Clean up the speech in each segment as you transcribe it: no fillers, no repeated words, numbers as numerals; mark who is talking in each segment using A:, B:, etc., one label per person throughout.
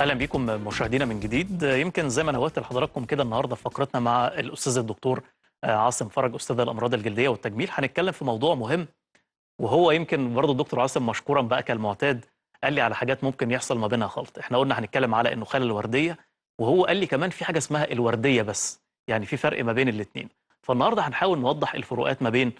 A: اهلا بيكم مشاهدينا من جديد. يمكن زي ما نوهت لحضراتكم كده النهارده في فقرتنا مع الاستاذ الدكتور عاصم فرج، استاذ الامراض الجلديه والتجميل. هنتكلم في موضوع مهم، وهو يمكن برضه الدكتور عاصم مشكورا بقى كالمعتاد قال لي على حاجات ممكن يحصل ما بينها خلط. احنا قلنا هنتكلم على النخاله الورديه، وهو قال لي كمان في حاجه اسمها الورديه بس، يعني في فرق ما بين الاثنين. فالنهارده هنحاول نوضح الفروقات ما بين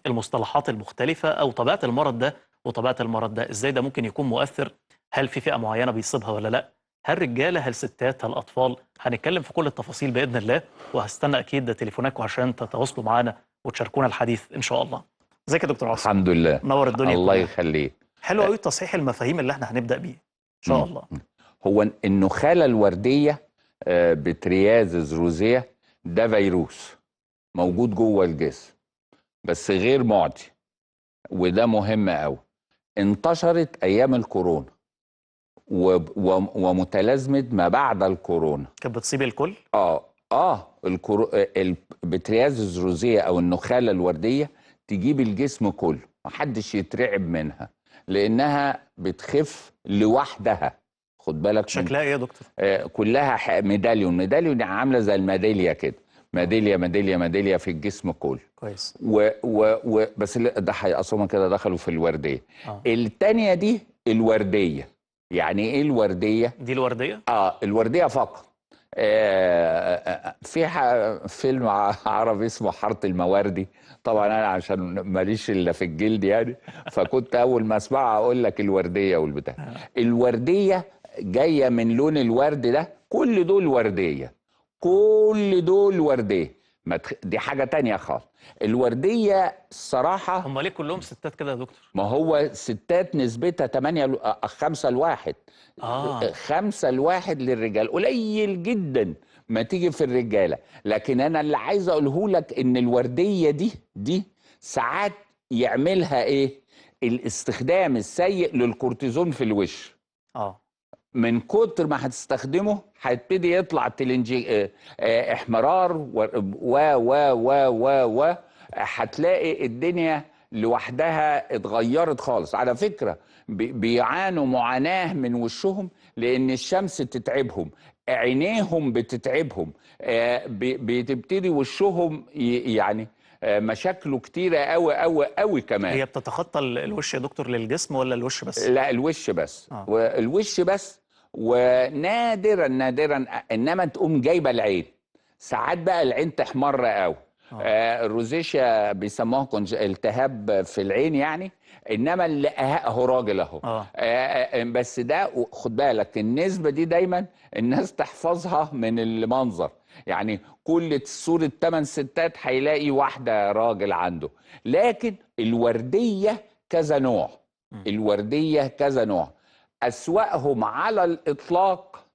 A: المصطلحات المختلفه او طبيعه المرض ده وطبيعه المرض ده، ازاي ده ممكن يكون مؤثر، هل في فئه معينه بيصيبها ولا لا، هل رجاله هل ستات هل اطفال. هنتكلم في كل التفاصيل باذن الله، وهستنى اكيد تليفوناتكم عشان تتواصلوا معانا وتشاركونا الحديث ان شاء الله. ازيك يا دكتور عاصم؟
B: الحمد لله.
A: نور الدنيا
B: الله
A: كلها.
B: يخليك.
A: حلو قوي تصحيح المفاهيم اللي احنا هنبدا بيه ان شاء الله.
B: هو النخالة الوردية بتريازز روزيا ده فيروس موجود جوه الجسم بس غير معدي، وده مهم قوي. انتشرت ايام الكورونا ومتلازمة ما بعد الكورونا.
A: كانت بتصيب الكل؟
B: بتريازز روزيا او النخالة الوردية تجيب الجسم كله، محدش يترعب منها لانها بتخف لوحدها. خد بالك
A: شكلها ايه يا دكتور؟
B: كلها ميداليون عامله زي الميداليه كده، ميداليه في الجسم كله.
A: كويس.
B: بس ده هيقسمها كده دخلوا في الورديه. الثانيه دي الورديه. يعني ايه الورديه؟
A: دي الورديه؟
B: الورديه فقط. في فيلم عربي اسمه حارة المواردي. طبعا انا عشان ماليش الا في الجلد يعني فكنت اول ما اسمعها اقول لك الورديه والبتاع. الورديه جايه من لون الورد ده، كل دول ورديه، كل دول ورديه. دي حاجه تانية خالص. الورديه الصراحه
A: هم ليه كلهم ستات كده يا دكتور؟
B: ما هو ستات نسبتها 5-1. 5-1 للرجال، قليل جدا ما تيجي في الرجاله. لكن انا اللي عايز اقوله لك ان الورديه دي ساعات يعملها ايه؟ الاستخدام السيء للكورتيزون في الوش. من كتر ما هتستخدمه هيبتدي يطلع احمرار و هتلاقي الدنيا لوحدها اتغيرت خالص. على فكرة بيعانوا معاناة من وشهم لأن الشمس تتعبهم، عينيهم بتتعبهم، بتبتدي وشهم يعني مشاكله كتيرة قوي كمان.
A: هي بتتخطى الوش يا دكتور للجسم ولا الوش بس؟
B: لا الوش بس. والوش بس، ونادرا انما تقوم جايبه العين. ساعات بقى العين تحمر قوي. الروزيشيا بيسموها التهاب في العين يعني. انما اللي اهو راجل اهو. بس ده خد بالك النسبه دي دايما الناس تحفظها من المنظر. يعني كل صورة 8 ستات هيلاقي واحدة راجل عنده. لكن الوردية كذا نوع. الوردية كذا نوع. أسوأهم على الإطلاق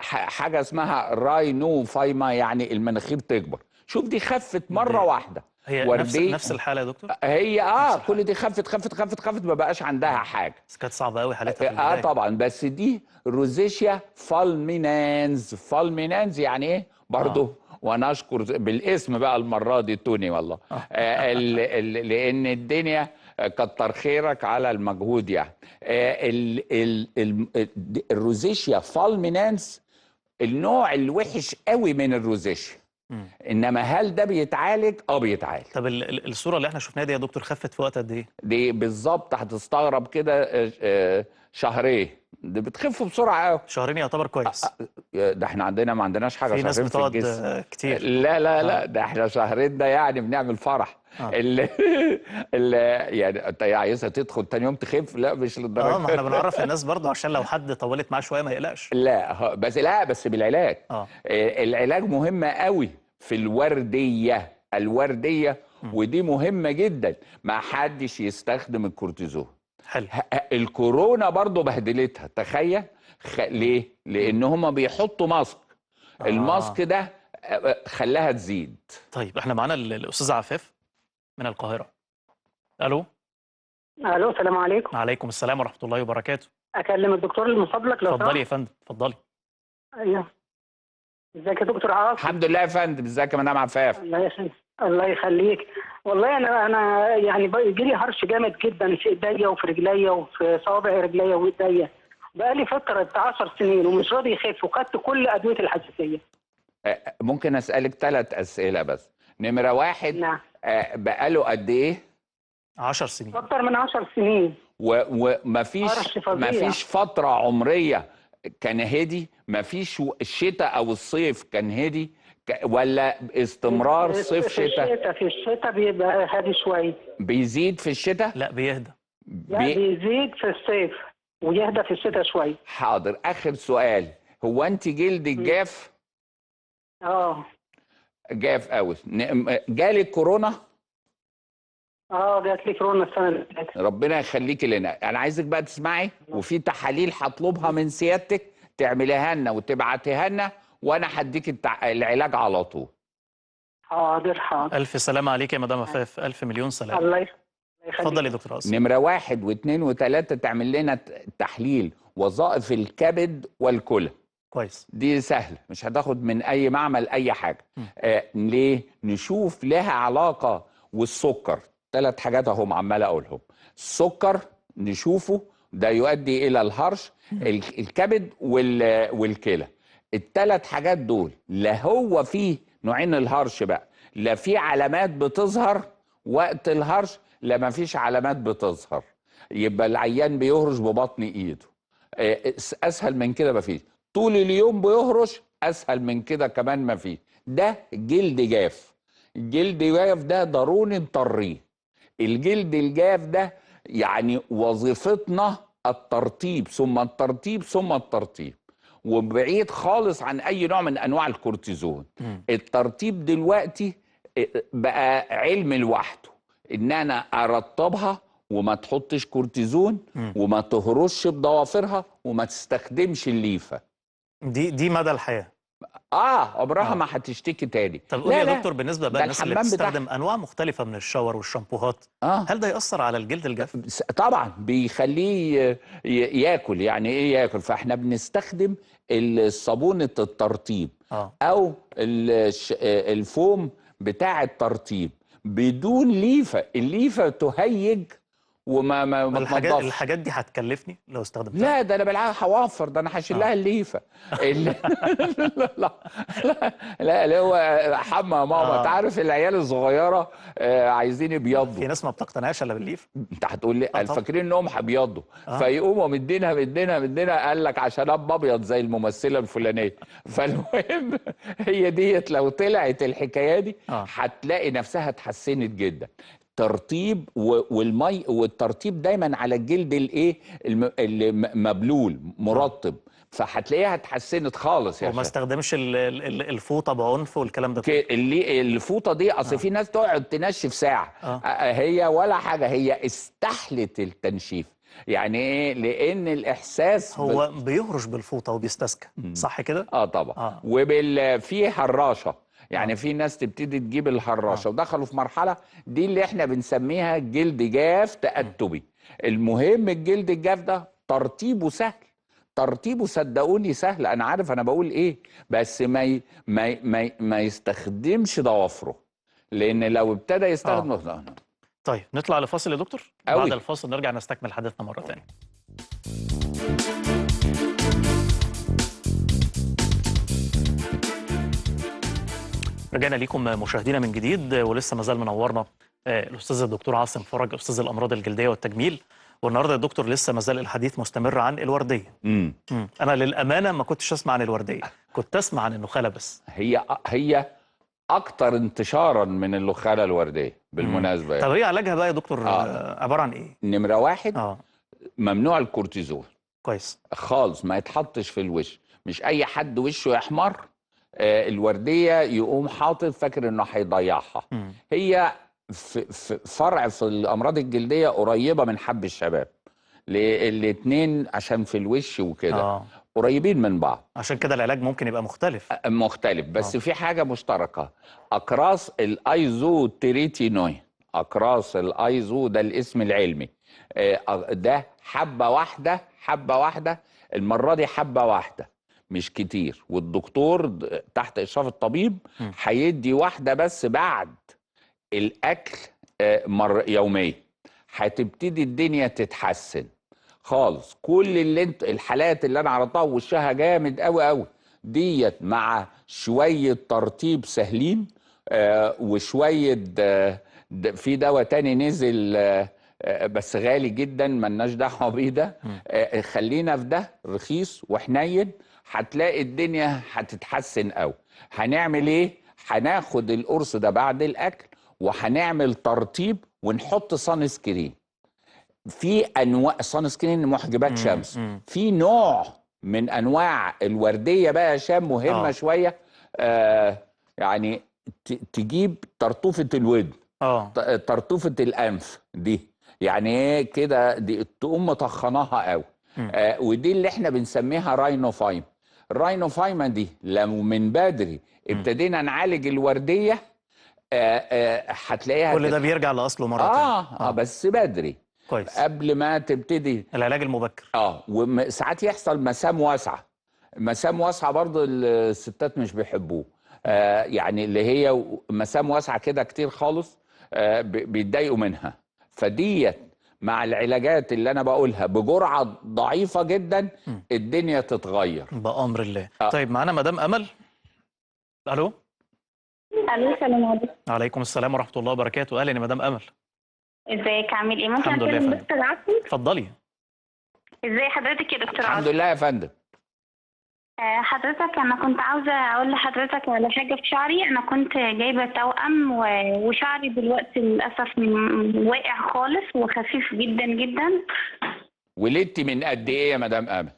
B: حاجة اسمها راينوفايما، يعني المناخير تكبر. شوف دي خفت مرة واحدة.
A: هي نفس الحالة يا دكتور؟
B: هي كل دي خفت ما بقاش عندها حاجة.
A: بس كانت صعبة قوي حالتها في البداية.
B: طبعا. بس دي روزيشيا فالمينانز يعني ايه برضه. وانا اشكر بالاسم بقى المرة دي توني والله. لان الدنيا كتر خيرك على المجهود يعني. الروزيشيا فالمينانز النوع الوحش قوي من الروزيشيا. انما هل ده بيتعالج؟ بيتعالج.
A: طب الصوره اللي احنا شفناها دي يا دكتور خفت في وقت قد ايه؟
B: دي بالظبط هتستغرب كده شهرين. دي بتخف بسرعه قوي.
A: شهرين يعتبر كويس.
B: ده احنا عندنا ما عندناش حاجه
A: في
B: شهرين
A: ناس
B: في الجسم.
A: بتقعد كتير.
B: لا ده احنا شهرين ده يعني بنعمل فرح. يعني انت عايزها تدخل تاني يوم تخف؟ لا مش للدرجه.
A: ما احنا بنعرف الناس برضه عشان لو حد طولت معاه شويه ما يقلقش.
B: لا بس بالعلاج. العلاج مهم قوي في الورديه. ودي مهمه جدا. ما حدش يستخدم الكورتيزون.
A: حلو.
B: الكورونا برضو بهدلتها. تخيل ليه؟ لان هم بيحطوا ماسك. الماسك ده خلاها تزيد.
A: طيب احنا معانا الاستاذ عفاف من القاهره. الو.
C: السلام عليكم.
A: وعليكم السلام ورحمه الله وبركاته.
C: اكلم الدكتور من فضلك لو سمحت؟
A: اتفضلي يا فندم اتفضلي.
C: ايوه. ازيك يا دكتور عاصم؟
B: الحمد لله يا فندم. ازيك يا مدام عفاف؟
C: الله يخليك. والله انا يعني بيجي لي هرش جامد جدا في ايديا وفي رجليا وفي صوابع رجليا وايديا، بقالي فتره 10 سنين ومش راضي يخف، وخدت كل ادويه الحساسيه.
B: ممكن اسالك 3 اسئله بس؟ نمره واحد،
C: نعم.
B: بقاله قد ايه؟
A: 10 سنين.
C: اكتر من 10 سنين.
B: ومفيش
C: قرش فظيع.
B: فتره عمريه كان هدي؟ مفيش الشتاء او الصيف كان هدي ولا استمرار صيف شتاء؟
C: في الشتاء بيبقى هادي شويه.
B: بيزيد في الشتاء؟
A: لا بيهدى.
C: لا بيزيد في الصيف ويهدى في الشتاء شويه.
B: حاضر. اخر سؤال، هو انت جلدك جاف؟ جاف قوي. جالك كورونا؟
C: جات لي كورونا السنه اللي فاتت.
B: ربنا يخليكي لنا. انا عايزك بقى تسمعي، وفي تحاليل هطلبها من سيادتك تعمليها لنا وتبعتيها لنا، وانا هديك العلاج على طول.
C: حاضر.
A: الف سلامه عليك يا مدام عفاف، الف مليون سلامه.
C: الله يخليك.
A: اتفضل يا دكتور عاصم.
B: نمره 1 و2 و3 تعمل لنا تحليل وظائف الكبد والكلى.
A: كويس.
B: دي سهله، مش هتاخد من اي معمل اي حاجه. ليه؟ نشوف لها علاقه. والسكر، 3 حاجات اهم عمال اقولهم. السكر نشوفه، ده يؤدي الى الهرش. الكبد والكلى. ال3 حاجات دول، لا هو فيه نوعين الهرش بقى، لا في علامات بتظهر وقت الهرش، لا ما فيش علامات بتظهر، يبقى العيان بيهرش ببطن ايده. اسهل من كده ما فيش. طول اليوم بيهرش، اسهل من كده كمان ما فيش. ده جلد جاف. الجلد جاف ده ضروري نطريه. الجلد الجاف ده يعني وظيفتنا الترطيب ثم الترطيب ثم الترطيب، وبعيد خالص عن اي نوع من انواع الكورتيزون. الترطيب دلوقتي بقى علم لوحده، ان انا ارطبها وما تحطش كورتيزون وما تهرش بضوافرها وما تستخدمش الليفه.
A: دي مدى الحياه.
B: عمرها ما هتشتكي تاني.
A: طب قول لي يا دكتور، بالنسبه بقى للناس اللي بتستخدم انواع مختلفه من الشاور والشامبوهات، هل ده يأثر على الجلد الجاف؟
B: طبعا بيخليه ياكل. يعني ايه ياكل؟ فاحنا بنستخدم الصابونه الترطيب او الفوم بتاع الترطيب بدون ليفه. الليفه تهيج وما
A: الحاجات دي هتكلفني لو استخدمتها؟
B: لا، ده انا بالعكس هوفر، ده انا هشيل لها الليفه. لا اللي هو حمى ماما. انت عارف العيال الصغيره عايزين يبيضوا.
A: في ناس ما بتقتنعش الا بالليفه.
B: انت هتقول لي فاكرين انهم هيبيضوا، فيقوموا مدينها قال لك عشان ابقى ابيض زي الممثله الفلانيه. فالمهم هي ديت لو طلعت الحكايه دي هتلاقي نفسها اتحسنت جدا. ترطيب والمي والترطيب دايما على الجلد اللي مبلول مرطب، فهتلاقيها اتحسنت خالص يا
A: وما استخدمش الفوطه بعنف والكلام ده.
B: الفوطه دي اصل في ناس تقعد تنشف ساعه. هي ولا حاجه، هي استحلت التنشيف. يعني ايه؟ لان الاحساس
A: هو بيهرش بالفوطه وبيستسكى، صح كده؟
B: طبعا. في هراشه. يعني في ناس تبتدي تجيب الهراشه ودخلوا في مرحله دي اللي احنا بنسميها جلد جاف تأتبي. المهم الجلد الجاف ده ترطيبه سهل. ترطيبه صدقوني سهل. انا عارف انا بقول ايه، بس ما يستخدمش ضوافره، لان لو ابتدى يستخدم
A: طيب نطلع لفاصل يا دكتور. بعد الفاصل نرجع نستكمل حديثنا مره ثانيه. رجعنا ليكم مشاهدينا من جديد، ولسه ما زال منورنا الاستاذ الدكتور عاصم فرج، استاذ الامراض الجلديه والتجميل. والنهارده يا دكتور لسه ما زال الحديث مستمر عن الورديه. انا للامانه ما كنتش اسمع عن الورديه، كنت اسمع عن النخاله بس.
B: هي اكتر انتشارا من النخاله الورديه بالمناسبه.
A: طب هي علاجها بقى يا دكتور عباره عن ايه؟
B: نمره 1 ممنوع الكورتيزون.
A: كويس
B: خالص، ما يتحطش في الوش. مش اي حد وشه يحمر الورديه يقوم حاطط فاكر انه هيضيعها. هي في فرع في الامراض الجلديه قريبه من حب الشباب. الاثنين عشان في الوش وكده قريبين من بعض،
A: عشان كده العلاج ممكن يبقى مختلف.
B: بس في حاجه مشتركه. اقراص الايزوتريتينوين. اقراص الايزو ده الاسم العلمي. ده حبه واحده. المره دي حبه واحده مش كتير، والدكتور تحت اشراف الطبيب هيدي واحده بس بعد الاكل يوميا. هتبتدي الدنيا تتحسن خالص. كل الحالات اللي انا عرضتها وشها جامد قوي قوي ديت، مع شويه ترطيب سهلين وشويه في دواء تاني نزل بس غالي جدا ملناش دعوه بيه ده. خلينا في ده رخيص وحنين، هتلاقي الدنيا هتتحسن قوي. هنعمل ايه؟ هناخد القرص ده بعد الاكل وهنعمل ترطيب ونحط صن سكرين. في انواع صن سكرين محجبات شمس، في نوع من انواع الورديه بقى يا هشام مهمه شويه. يعني تجيب طرطوفه الودن، طرطوفه الانف دي، يعني ايه كده، دي تقوم مطخناها قوي. ودي اللي احنا بنسميها راينوفايم. الراينوفايما دي لو من بدري ابتدينا نعالج الورديه هتلاقيها
A: كل ده بيرجع لاصله مره تانية.
B: بس بدري
A: كويس،
B: قبل ما تبتدي
A: العلاج المبكر.
B: وساعات يحصل مسام واسعه. مسام واسعه برضو الستات مش بيحبوه. يعني اللي هي مسام واسعه كده كتير خالص بيتضايقوا منها. فديت مع العلاجات اللي انا بقولها بجرعه ضعيفه جدا الدنيا تتغير
A: بامر الله. طيب معانا مدام امل. الو.
C: الو، السلام عليكم.
A: وعليكم السلام ورحمه الله وبركاته. اهلا يا مدام امل.
C: ازيك، عامل ايه؟ ممكن
A: الحمد لله يا
C: اكلم
A: فندم.
C: دكتور عاصم؟
A: اتفضلي.
C: ازي حضرتك يا دكتور
B: الحمد
C: عاصم؟
B: لله يا فندم.
C: حضرتك انا كنت عاوزه اقول لحضرتك على حاجه في شعري. انا كنت جايبه توأم وشعري دلوقتي للاسف واقع خالص وخفيف جدا جدا.
B: ولدتي من قد ايه يا مدام امل؟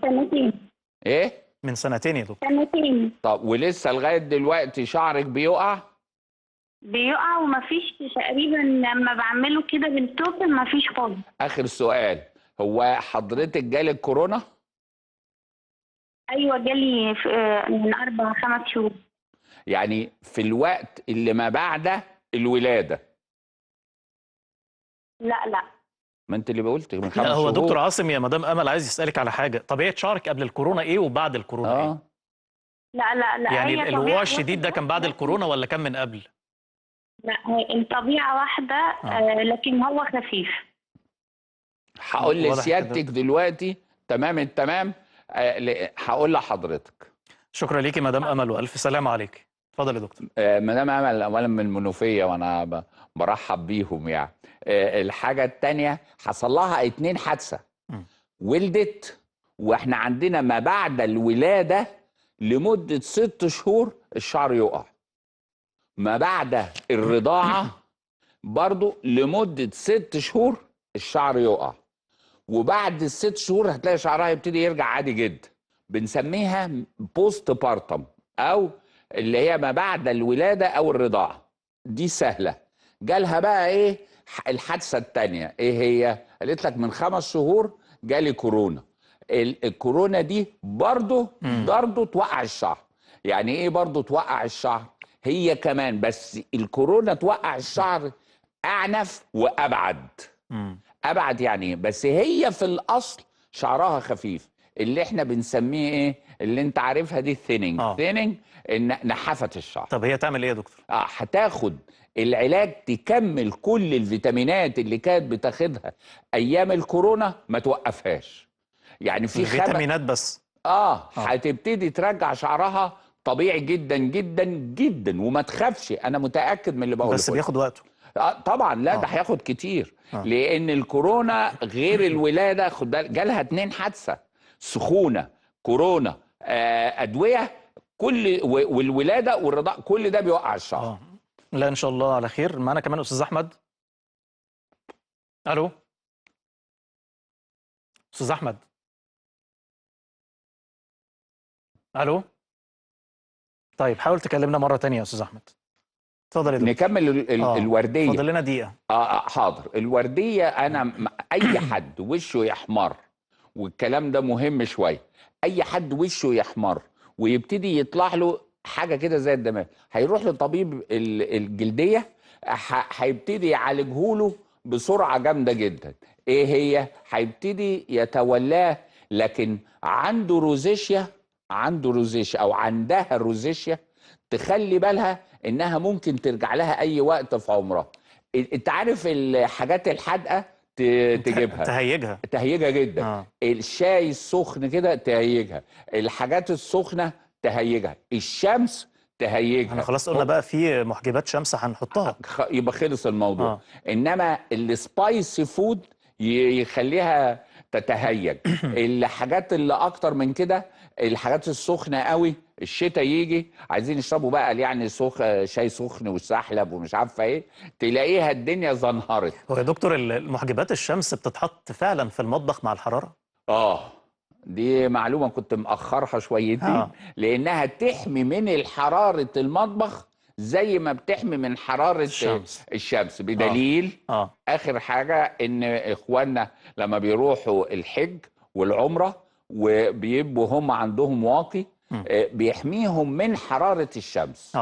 C: سنتين.
B: ايه؟
A: من سنتين يا دكتور.
C: سنتين.
B: طب ولسه لغايه دلوقتي شعرك بيقع؟
C: بيقع ومفيش تقريبا، لما بعمله كده بالتوتال مفيش خالص.
B: اخر سؤال، هو حضرتك جالك كورونا؟
C: ايوه جالي من 4-5 شهور.
B: يعني في الوقت اللي ما بعد الولاده؟
C: لا لا.
B: ما انت اللي قلت من 5
A: لا، هو
B: شهور.
A: دكتور عاصم يا مدام امل عايز يسالك على حاجه. طبيعه شعرك قبل الكورونا ايه وبعد الكورونا ايه؟
C: لا لا لا.
A: يعني
C: هي
A: الوقوع
C: طبيعة
A: الشديد ده كان بعد الكورونا ولا كان من قبل؟
C: لا، هي الطبيعة واحدة. لكن هو خفيف.
B: هقول لسيادتك دلوقتي تمام التمام. هقول لحضرتك.
A: شكرا ليكي مدام امل والف سلامه عليك. اتفضل يا دكتور.
B: مدام امل اولا من المنوفيه وانا برحب بيهم يعني. الحاجه الثانيه حصل لها 2 حادثه. ولدت واحنا عندنا ما بعد الولاده لمده 6 شهور الشعر يقع. ما بعد الرضاعه برضو لمده 6 شهور الشعر يقع. وبعد ال6 شهور هتلاقي شعرها يبتدي يرجع عادي جدا. بنسميها بوست بارتم او اللي هي ما بعد الولاده او الرضاعه. دي سهله. جالها بقى ايه الحادثه الثانيه؟ ايه هي؟ قالت لك من 5 شهور جالي كورونا. الكورونا دي برضو توقع الشعر. يعني ايه برضو توقع الشعر؟ هي كمان بس الكورونا توقع الشعر اعنف وابعد. ابعد يعني ايه؟ بس هي في الاصل شعرها خفيف، اللي احنا بنسميه ايه، اللي انت عارفها دي الثيننج. ثيننج ان نحفت الشعر.
A: طب هي تعمل ايه يا دكتور؟
B: هتاخد العلاج تكمل كل الفيتامينات اللي كانت بتاخدها ايام الكورونا ما توقفهاش. يعني في
A: فيتامينات بس.
B: هتبتدي ترجع شعرها طبيعي جدا جدا جدا وما تخافش. انا متاكد من اللي بقوله.
A: بس بياخد وقته.
B: طبعا لا ده هياخد كتير. لان الكورونا غير الولاده. خد بالك جالها 2 حادثه، سخونه، كورونا، ادويه، كل والولاده والرضاعه كل ده بيوقع الشعر.
A: لا ان شاء الله على خير. معانا كمان استاذ احمد. الو استاذ احمد. الو. طيب حاول تكلمنا مره ثانيه يا استاذ احمد. اتفضل يا دكتور.
B: نكمل الورديه.
A: فاضل لنا دقيقه.
B: حاضر. الورديه انا اي حد وشه يحمر، والكلام ده مهم شويه. اي حد وشه يحمر ويبتدي يطلع له حاجه كده زي الدمام، هيروح لطبيب الجلديه هيبتدي يعالجه له بسرعه جامده جدا. ايه هي؟ هيبتدي يتولاه. لكن عنده روزيشيا او عندها روزيشيا تخلي بالها انها ممكن ترجع لها اي وقت في عمرها. انت عارف الحاجات الحادقه تجيبها، تهيجها جدا. الشاي السخن كده تهيجها، الحاجات السخنه تهيجها، الشمس تهيجها.
A: احنا خلاص قلنا بقى في محجبات شمس هنحطها،
B: يبقى خلص الموضوع. انما السبايسي فود يخليها تتهيج. الحاجات اللي اكتر من كده، الحاجات السخنه قوي، الشتاء يجي عايزين يشربوا بقى يعني شاي سخن وسحلب ومش عارفه ايه، تلاقيها الدنيا زنهرت.
A: هو يا دكتور المحجبات الشمس بتتحط فعلا في المطبخ مع الحراره؟
B: دي معلومه كنت مأخرها شويتين، لانها تحمي من حراره المطبخ زي ما بتحمي من حراره الشمس. بدليل اخر حاجه ان اخواننا لما بيروحوا الحج والعمره وبيبقوا هم عندهم واقي، بيحميهم من حراره الشمس.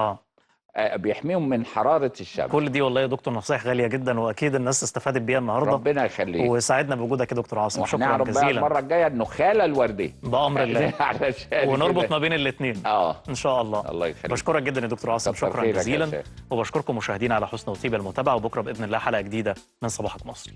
B: بيحميهم من حراره الشمس.
A: كل دي والله يا دكتور نصايح غاليه جدا، واكيد الناس استفادت بيها النهارده.
B: ربنا يخليك،
A: وسعدنا بوجودك يا دكتور عاصم. شكرا جزيلا.
B: المره الجايه النخاله الورديه
A: بامر الله ونربط ما بين الاثنين ان شاء الله.
B: الله يخليك.
A: بشكرك جدا يا دكتور عاصم، شكرا جزيلا. وبشكركم مشاهدينا على حسن وطيب المتابعه، وبكره باذن الله حلقه جديده من صباحك مصري.